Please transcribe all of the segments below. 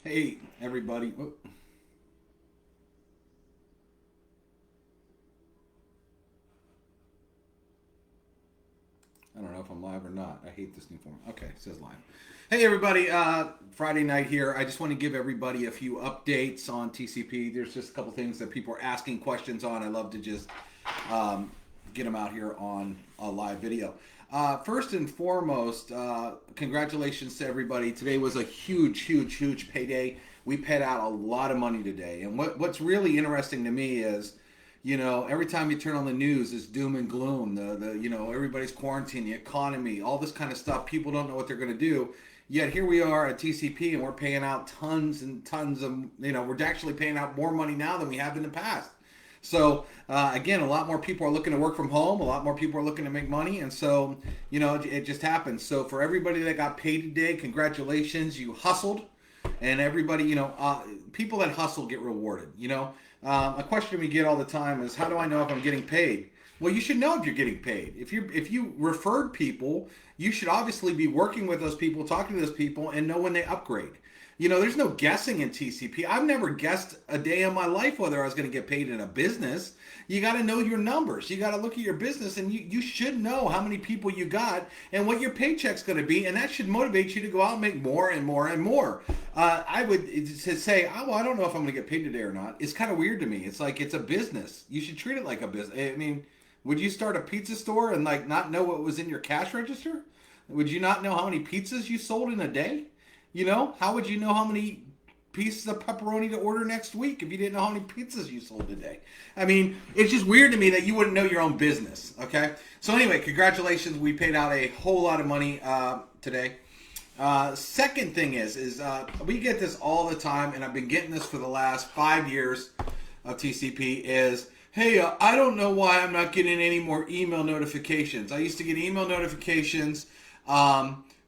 Hey, everybody. I don't know if I'm live or not. I hate this new form. Okay, it says live. Hey, everybody. Friday night here. I just want to give everybody a few updates on TCP. There's just a couple things that people are asking questions on. I love to just get them out here on a live video. First and foremost, congratulations to everybody. Today was a huge payday. We paid out a lot of money today. And what's really interesting to me is, every time you turn on the news, it's doom and gloom. Everybody's quarantined, the economy, all this kind of stuff. People don't know what they're going to do. Yet here we are at TCP, and we're paying out tons and tons of, we're actually paying out more money now than we have in the past. So again, a lot more people are looking to work from home. A lot more people are looking to make money, and so it just happens. So for everybody that got paid today, congratulations, you hustled, and everybody, people that hustle get rewarded. A question we get all the time is, how do I know if I'm getting paid? Well, you should know if you're getting paid. If you referred people, you should obviously be working with those people, talking to those people, and know when they upgrade. There's no guessing in TCP. I've never guessed a day in my life whether I was going to get paid in a business. You got to know your numbers. You got to look at your business, and you should know how many people you got and what your paycheck's going to be, and that should motivate you to go out and make more and more and more. I would say, oh, well, I don't know if I'm going to get paid today or not. It's kind of weird to me. It's like it's a business. You should treat it like a business. I mean, would you start a pizza store and not know what was in your cash register? Would you not know how many pizzas you sold in a day? How would you know how many pieces of pepperoni to order next week if you didn't know how many pizzas you sold today? I mean, it's just weird to me that you wouldn't know your own business, okay? So anyway, congratulations. We paid out a whole lot of money today. Second thing is we get this all the time, and I've been getting this for the last 5 years of TCP is, hey, I don't know why I'm not getting any more email notifications. I used to get email notifications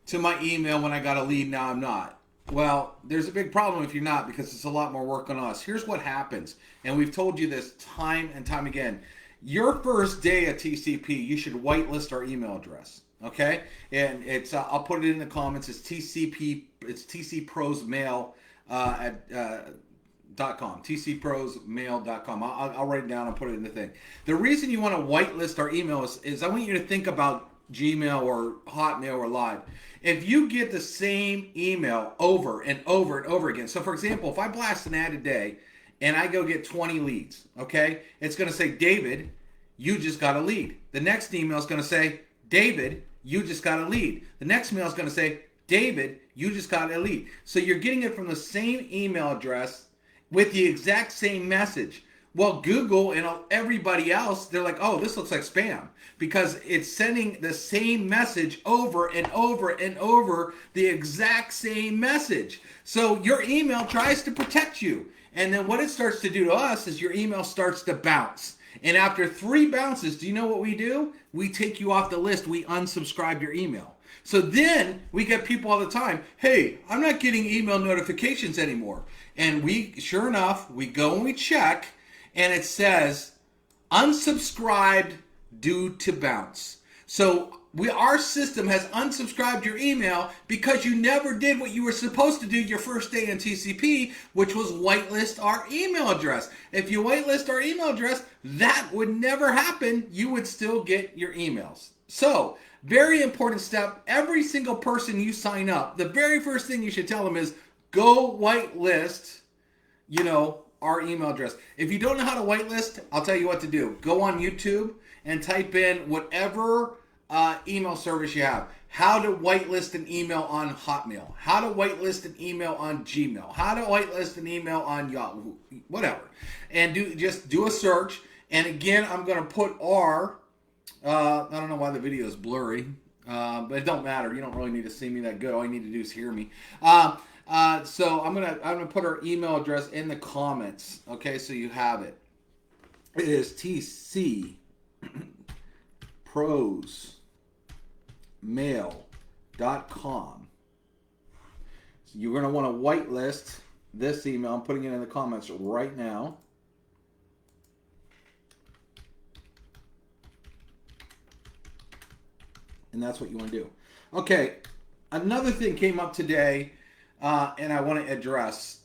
to my email when I got a lead. Now I'm not. Well, there's a big problem if you're not, because it's a lot more work on us. Here's what happens, and we've told you this time and time again. Your first day at TCP, you should whitelist our email address, okay? And it's I'll put it in the comments. It's tcprosmail at .com, tcprosmail.com. I'll write it down and put it in the thing. The reason you want to whitelist our email is I want you to think about Gmail or Hotmail or Live. If you get the same email over and over and over again, so for example, if I blast an ad today and I go get 20 leads, okay, it's going to say, David, you just got a lead. The next email is going to say, David, you just got a lead. The next email is going to say, David, you just got a lead. So you're getting it from the same email address with the exact same message. Well, Google and everybody else, they're like, oh, this looks like spam, because it's sending the same message over and over and over, the exact same message. So your email tries to protect you. And then what it starts to do to us is your email starts to bounce. And after 3 bounces, do you know what we do? We take you off the list. We unsubscribe your email. So then we get people all the time, hey, I'm not getting email notifications anymore. And sure enough, we go and we check, and it says unsubscribed due to bounce. So our system has unsubscribed your email because you never did what you were supposed to do your first day in TCP, which was whitelist our email address. If you whitelist our email address, that would never happen. You would still get your emails. So, very important step. Every single person you sign up, the very first thing you should tell them is go whitelist, our email address. If you don't know how to whitelist, I'll tell you what to do. Go on YouTube and type in whatever email service you have. How to whitelist an email on Hotmail. How to whitelist an email on Gmail. How to whitelist an email on Yahoo. Whatever. And just do a search. And again, I'm going to put our, I don't know why the video is blurry, but it don't matter. You don't really need to see me that good. All you need to do is hear me. So I'm gonna put our email address in the comments. Okay, so you have it. It is tcprosmail.com. So you're gonna want to whitelist this email. I'm putting it in the comments right now. And that's what you want to do. Okay, another thing came up today. and I want to address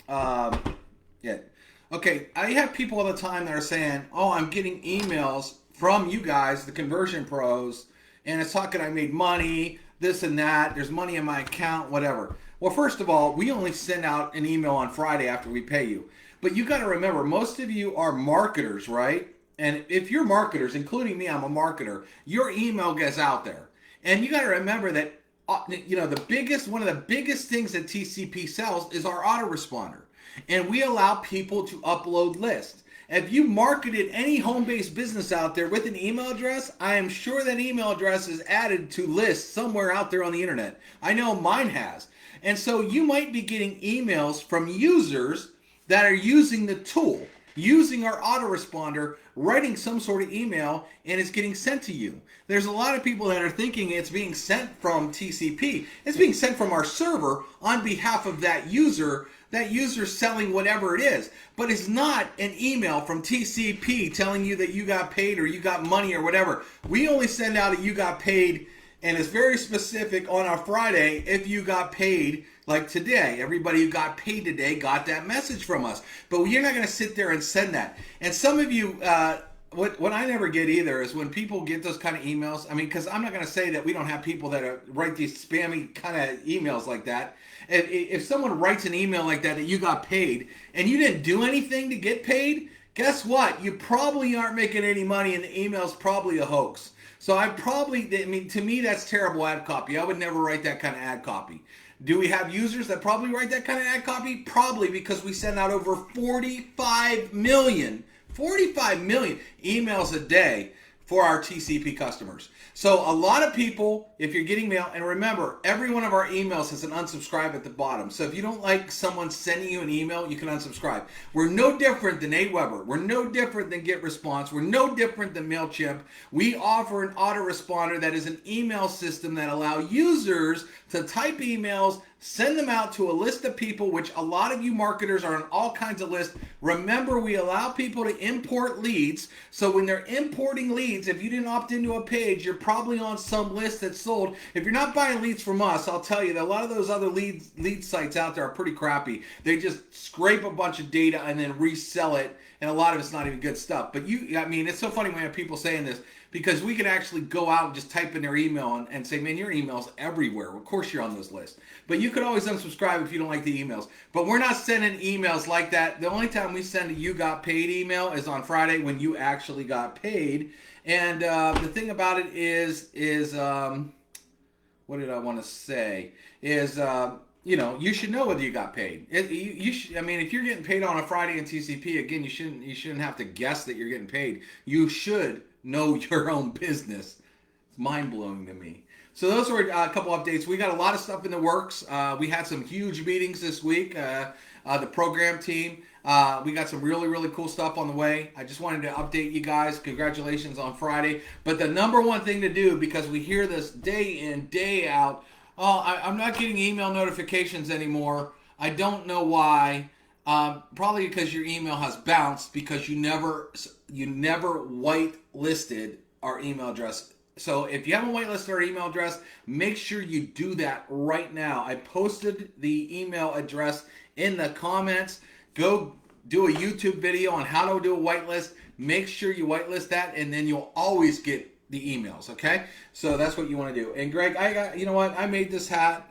it. Okay, I have people all the time that are saying, "Oh, I'm getting emails from you guys, the conversion pros, and it's talking I made money, this and that. There's money in my account, whatever." Well, first of all, we only send out an email on Friday after we pay you. But you got to remember, most of you are marketers, right? And if you're marketers, including me, I'm a marketer, your email gets out there. And you got to remember that one of the biggest things that TCP sells is our autoresponder. And we allow people to upload lists. If you marketed any home-based business out there with an email address, I am sure that email address is added to lists somewhere out there on the internet. I know mine has. And so you might be getting emails from users that are using the tool, using our autoresponder, writing some sort of email, and it's getting sent to you. There's a lot of people that are thinking it's being sent from TCP. It's being sent from our server on behalf of that user selling whatever it is. But it's not an email from TCP telling you that you got paid or you got money or whatever. We only send out a you got paid, and it's very specific on our Friday if you got paid. Like today, everybody who got paid today got that message from us. But you're not going to sit there and send that. And some of you, what I never get either is when people get those kind of emails. I mean, because I'm not going to say that we don't have people that write these spammy kind of emails like that. If someone writes an email like that you got paid and you didn't do anything to get paid, guess what? You probably aren't making any money and the email's probably a hoax. So to me, that's terrible ad copy. I would never write that kind of ad copy. Do we have users that probably write that kind of ad copy? Probably, because we send out over 45 million emails a day for our TCP customers. So a lot of people, if you're getting mail, and remember, every one of our emails has an unsubscribe at the bottom. So if you don't like someone sending you an email, you can unsubscribe. We're no different than Aweber. We're no different than GetResponse. We're no different than MailChimp. We offer an autoresponder that is an email system that allows users to type emails, send them out to a list of people, which a lot of you marketers are on all kinds of lists. Remember, we allow people to import leads. So when they're importing leads, if you didn't opt into a page, you're probably on some list that's sold. If you're not buying leads from us, I'll tell you that a lot of those other lead sites out there are pretty crappy. They just scrape a bunch of data and then resell it, and a lot of it's not even good stuff. But it's so funny when I have people saying this, because we can actually go out and just type in their email and say, man, your email's everywhere. Of course you're on those lists. But you could always unsubscribe if you don't like the emails. But we're not sending emails like that. The only time we send a you got paid email is on Friday when you actually got paid. And the thing about it is what did I want to say? You should know whether you got paid. If you're getting paid on a Friday in TCP, again, you shouldn't have to guess that you're getting paid. You should know your own business. It's mind-blowing to me. So those were a couple updates. We got a lot of stuff in the works. We had some huge meetings this week. The program team. We got some really, really cool stuff on the way. I just wanted to update you guys. Congratulations on Friday. But the number one thing to do, because we hear this day in, day out, I'm not getting email notifications anymore. I don't know why. Probably because your email has bounced because you never whitelisted our email address. So if you haven't whitelisted our email address, make sure you do that right now. I posted the email address in the comments. Go do a YouTube video on how to do a whitelist. Make sure you whitelist that, and then you'll always get the emails, okay? So that's what you want to do. And Greg, I made this hat.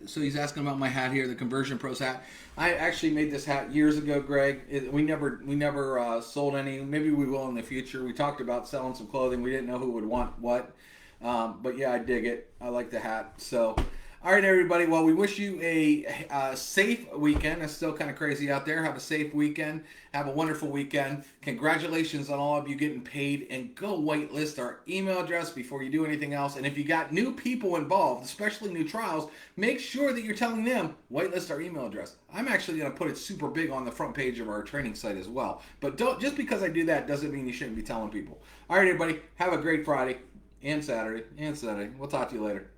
So he's asking about my hat here, the Conversion Pros hat. I actually made this hat years ago, Greg. We never sold any. Maybe we will in the future. We talked about selling some clothing. We didn't know who would want what. But yeah, I dig it. I like the hat. So, all right, everybody. Well, we wish you a safe weekend. It's still kind of crazy out there. Have a safe weekend. Have a wonderful weekend. Congratulations on all of you getting paid. And go whitelist our email address before you do anything else. And if you got new people involved, especially new trials, make sure that you're telling them, whitelist our email address. I'm actually going to put it super big on the front page of our training site as well. But just because I do that doesn't mean you shouldn't be telling people. All right, everybody. Have a great Friday and Saturday. We'll talk to you later.